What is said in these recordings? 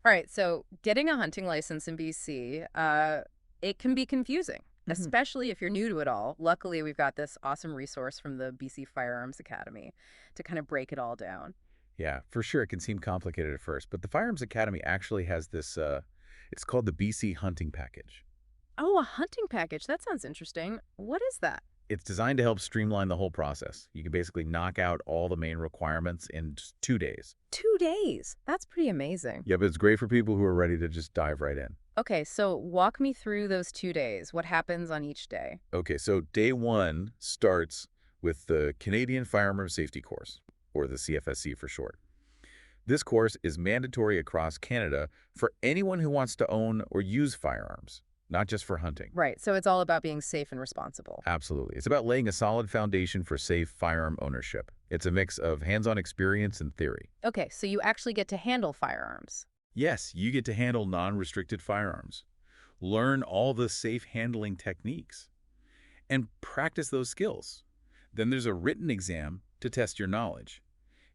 All right, so getting a hunting license in BC, it can be confusing, Mhm. especially if you're new to it all. Luckily, we've got this awesome resource from the BC Firearms Academy to kind of break it all down. Yeah, for sure. It can seem complicated at first, but the Firearms Academy actually has this, it's called the BC Hunting Package. Oh, a hunting package. That sounds interesting. What is that? It's designed to help streamline the whole process. You can basically knock out all the main requirements in just 2 days. 2 days. That's pretty amazing. Yep, it's great for people who are ready to just dive right in. Okay, so walk me through those 2 days. What happens on each day? Okay, so day one starts with the Canadian Firearms Safety Course, or the CFSC for short. This course is mandatory across Canada for anyone who wants to own or use firearms, not just for hunting. Right, so it's all about being safe and responsible. Absolutely. It's about laying a solid foundation for safe firearm ownership. It's a mix of hands-on experience and theory. Okay, so you actually get to handle firearms. Yes, you get to handle non-restricted firearms, learn all the safe handling techniques, and practice those skills. Then there's a written exam to test your knowledge,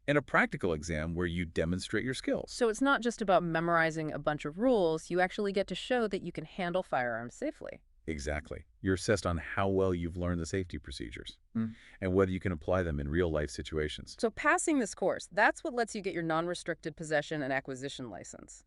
and a practical exam where you demonstrate your skills. So it's not just about memorizing a bunch of rules, you actually get to show that you can handle firearms safely. Exactly. You're assessed on how well you've learned the safety procedures and whether you can apply them in real-life situations. So passing this course, that's what lets you get your non-restricted possession and acquisition license,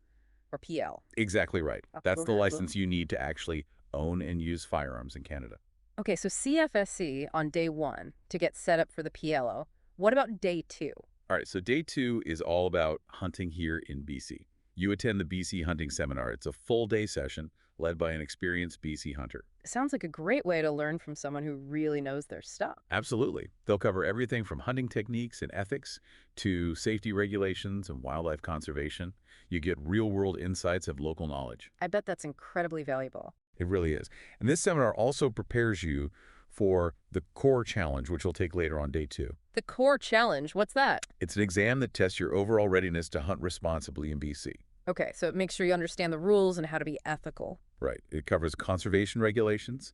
or PL. Exactly right. That's the license you need to actually own and use firearms in Canada. Okay, so CFSC on day one to get set up for the PLO. What about day two? All right, so day two is all about hunting here in BC. You attend the BC Hunting Seminar. It's a full-day session led by an experienced BC hunter. Sounds like a great way to learn from someone who really knows their stuff. Absolutely. They'll cover everything from hunting techniques and ethics to safety regulations and wildlife conservation. You get real-world insights of local knowledge. I bet that's incredibly valuable. It really is. And this seminar also prepares you for the core challenge, which we'll take later on day two. The core challenge, what's that? It's an exam that tests your overall readiness to hunt responsibly in BC. Okay, so it makes sure you understand the rules and how to be ethical. Right. It covers conservation regulations,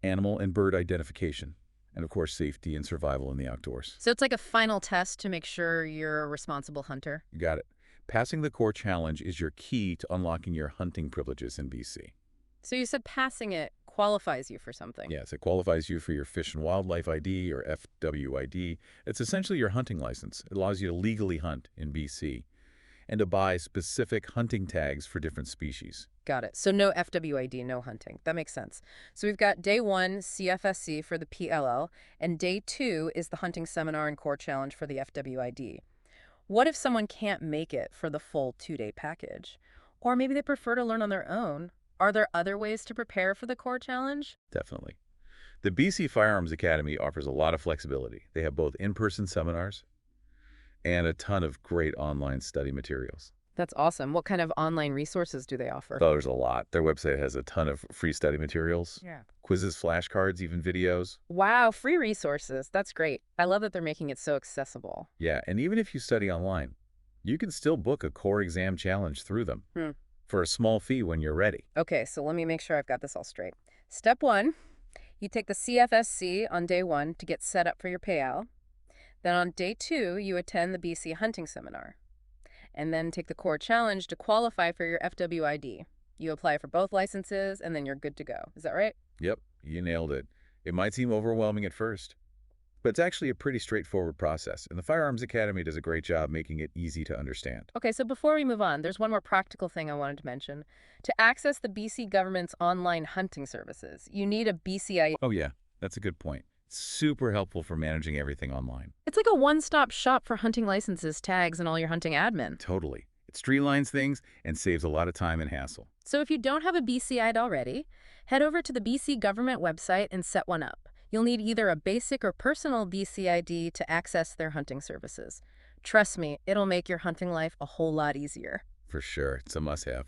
animal and bird identification, and of course, safety and survival in the outdoors. So it's like a final test to make sure you're a responsible hunter. You got it. Passing the core challenge is your key to unlocking your hunting privileges in BC. So you said passing it qualifies you for something. Yes, it qualifies you for your Fish and Wildlife ID or FWID. It's essentially your hunting license. It allows you to legally hunt in BC and to buy specific hunting tags for different species. Got it. So no FWID, no hunting. That makes sense. So we've got day one, CFSC for the PLL, and day two is the hunting seminar and core challenge for the FWID. What if someone can't make it for the full 2 day package? Or maybe they prefer to learn on their own? Are there other ways to prepare for the core challenge? Definitely. The BC Firearms Academy offers a lot of flexibility. They have both in-person seminars and a ton of great online study materials. That's awesome. What kind of online resources do they offer? So there's a lot. Their website has a ton of free study materials, Yeah. quizzes, flashcards, even videos. Wow, free resources. That's great. I love that they're making it so accessible. Yeah, and even if you study online, you can still book a core exam challenge through them Hmm. for a small fee when you're ready. Okay, so let me make sure I've got this all straight. Step one, you take the CFSC on day one to get set up for your payout. Then on day two, you attend the BC hunting seminar. And then take the core challenge to qualify for your FWID. You apply for both licenses and then you're good to go. Is that right? Yep, you nailed it. It might seem overwhelming at first, but it's actually a pretty straightforward process, and the Firearms Academy does a great job making it easy to understand. Okay, so before we move on, there's one more practical thing I wanted to mention. To access the BC government's online hunting services, you need a BCI. Oh yeah, that's a good point. It's super helpful for managing everything online. It's like a one-stop shop for hunting licenses, tags, and all your hunting admin. Totally. It streamlines things and saves a lot of time and hassle. So if you don't have a BCI'd already, head over to the BC government website and set one up. You'll need either a basic or personal BCID to access their hunting services. Trust me, it'll make your hunting life a whole lot easier. For sure, it's a must-have.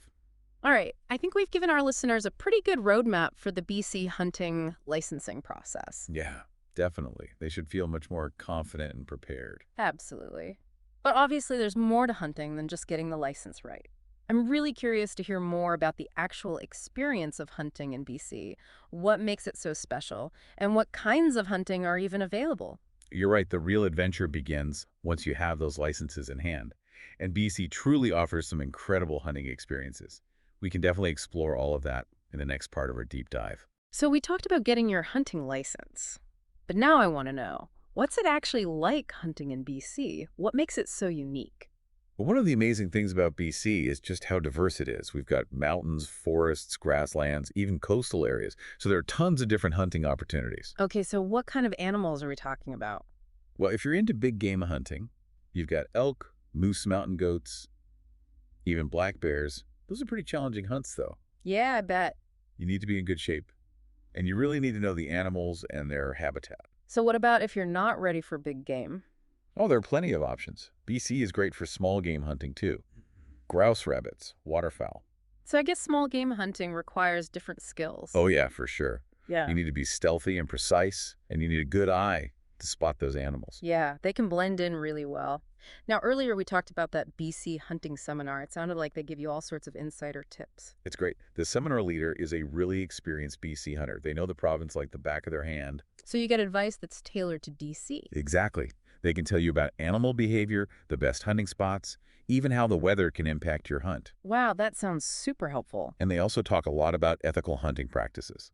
All right, I think we've given our listeners a pretty good roadmap for the BC hunting licensing process. Yeah, definitely. They should feel much more confident and prepared. Absolutely. But obviously, there's more to hunting than just getting the license right. I'm really curious to hear more about the actual experience of hunting in BC, what makes it so special, and what kinds of hunting are even available. You're right, the real adventure begins once you have those licenses in hand. And BC truly offers some incredible hunting experiences. We can definitely explore all of that in the next part of our deep dive. So we talked about getting your hunting license. But now I want to know, what's it actually like hunting in BC? What makes it so unique? But one of the amazing things about BC is just how diverse it is. We've got mountains, forests, grasslands, even coastal areas. So there are tons of different hunting opportunities. Okay, so what kind of animals are we talking about? Well, if you're into big game hunting, you've got elk, moose mountain goats, even black bears. Those are pretty challenging hunts, though. Yeah, I bet. You need to be in good shape. And you really need to know the animals and their habitat. So what about if you're not ready for big game? Oh, there are plenty of options. BC is great for small game hunting, too. Grouse rabbits, waterfowl. So I guess small game hunting requires different skills. Oh, yeah, for sure. Yeah. You need to be stealthy and precise, and you need a good eye to spot those animals. Yeah, they can blend in really well. Now, earlier we talked about that BC hunting seminar. It sounded like they give you all sorts of insider tips. It's great. The seminar leader is a really experienced BC hunter. They know the province like the back of their hand. So you get advice that's tailored to DC. Exactly. They can tell you about animal behavior, the best hunting spots, even how the weather can impact your hunt. Wow, that sounds super helpful. And they also talk a lot about ethical hunting practices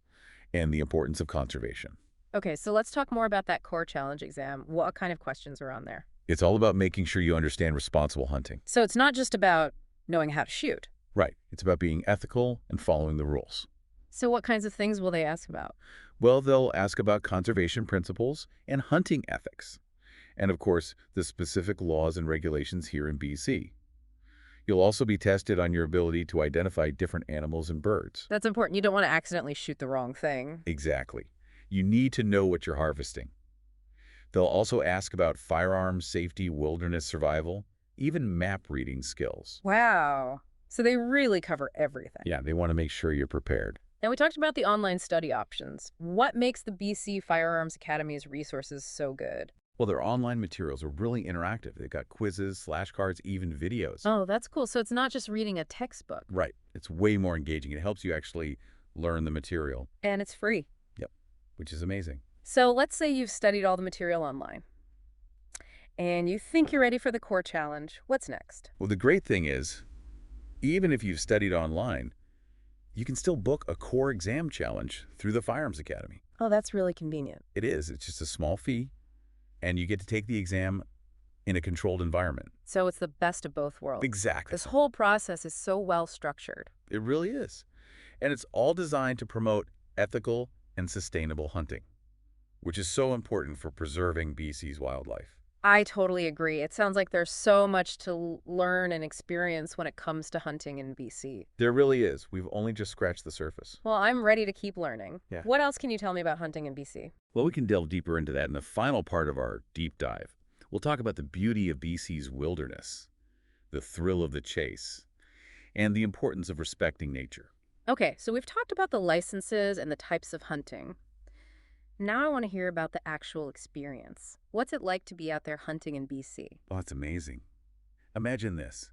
and the importance of conservation. Okay, so let's talk more about that core challenge exam. What kind of questions are on there? It's all about making sure you understand responsible hunting. So it's not just about knowing how to shoot. Right. It's about being ethical and following the rules. So what kinds of things will they ask about? Well, they'll ask about conservation principles and hunting ethics. And of course, the specific laws and regulations here in BC. You'll also be tested on your ability to identify different animals and birds. That's important. You don't want to accidentally shoot the wrong thing. Exactly. You need to know what you're harvesting. They'll also ask about firearms, safety, wilderness survival, even map reading skills. Wow. So they really cover everything. Yeah, they want to make sure you're prepared. Now, we talked about the online study options. What makes the BC Firearms Academy's resources so good? Well, their online materials are really interactive. They've got quizzes, flashcards, even videos. Oh, that's cool. So it's not just reading a textbook. Right. It's way more engaging. It helps you actually learn the material. And it's free. Yep, which is amazing. So let's say you've studied all the material online and you think you're ready for the core challenge. What's next? Well, the great thing is, even if you've studied online, you can still book a core exam challenge through the Firearms Academy. Oh, that's really convenient. It is. It's just a small fee, and you get to take the exam in a controlled environment. So it's the best of both worlds. Exactly. This whole process is so well structured. It really is. And it's all designed to promote ethical and sustainable hunting, which is so important for preserving BC's wildlife. I totally agree. It sounds like there's so much to learn and experience when it comes to hunting in BC. There really is. We've only just scratched the surface. Well, I'm ready to keep learning. Yeah. What else can you tell me about hunting in BC? Well, we can delve deeper into that in the final part of our deep dive. We'll talk about the beauty of BC's wilderness, the thrill of the chase, and the importance of respecting nature. Okay, so we've talked about the licenses and the types of hunting. Now I want to hear about the actual experience. What's it like to be out there hunting in BC? Oh, that's amazing. Imagine this.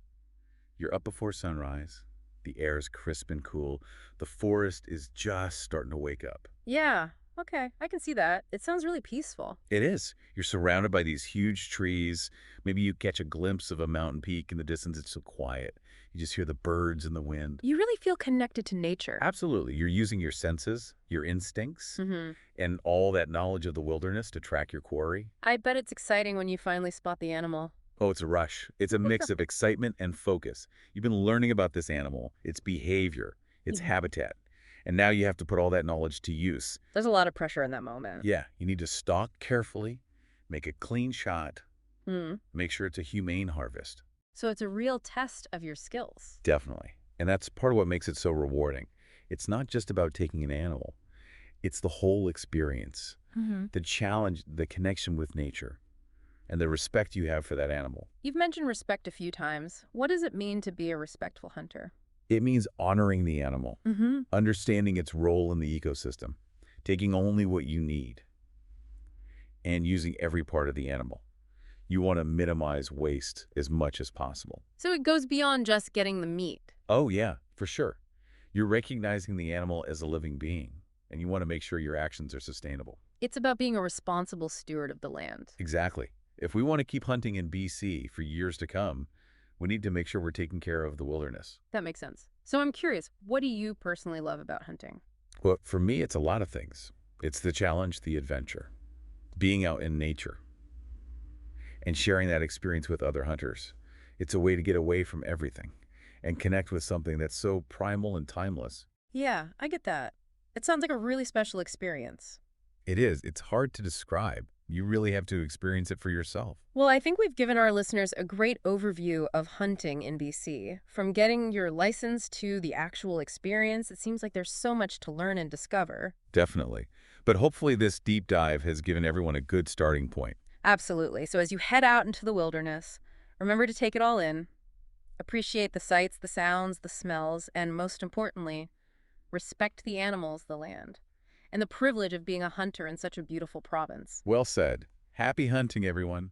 You're up before sunrise. The air is crisp and cool. The forest is just starting to wake up. Yeah, okay, I can see that. It sounds really peaceful. It is. You're surrounded by these huge trees. Maybe you catch a glimpse of a mountain peak in the distance. It's so quiet. You just hear the birds and the wind. You really feel connected to nature. Absolutely. You're using your senses, your instincts, and all that knowledge of the wilderness to track your quarry. I bet it's exciting when you finally spot the animal. Oh, it's a rush. It's a mix of excitement and focus. You've been learning about this animal, its behavior, its habitat, and now you have to put all that knowledge to use. There's a lot of pressure in that moment. Yeah, you need to stalk carefully, make a clean shot, make sure it's a humane harvest. So it's a real test of your skills. Definitely. And that's part of what makes it so rewarding. It's not just about taking an animal. It's the whole experience, the challenge, the connection with nature, and the respect you have for that animal. You've mentioned respect a few times. What does it mean to be a respectful hunter? It means honoring the animal, understanding its role in the ecosystem, taking only what you need, and using every part of the animal. You want to minimize waste as much as possible. So it goes beyond just getting the meat. Oh, yeah, for sure. You're recognizing the animal as a living being, and you want to make sure your actions are sustainable. It's about being a responsible steward of the land. Exactly. If we want to keep hunting in BC for years to come, We need to make sure we're taking care of the wilderness. That makes sense. So I'm curious, what do you personally love about hunting? Well, for me, it's a lot of things. It's the challenge, the adventure, being out in nature, and sharing that experience with other hunters. It's a way to get away from everything and connect with something that's so primal and timeless. Yeah, I get that. It sounds like a really special experience. It is. It's hard to describe. You really have to experience it for yourself. Well, I think we've given our listeners a great overview of hunting in BC. From getting your license to the actual experience, it seems like there's so much to learn and discover. Definitely. But hopefully this deep dive has given everyone a good starting point. Absolutely. So as you head out into the wilderness, remember to take it all in, appreciate the sights, the sounds, the smells, and most importantly, respect the animals, the land, and the privilege of being a hunter in such a beautiful province. Well said. Happy hunting, everyone.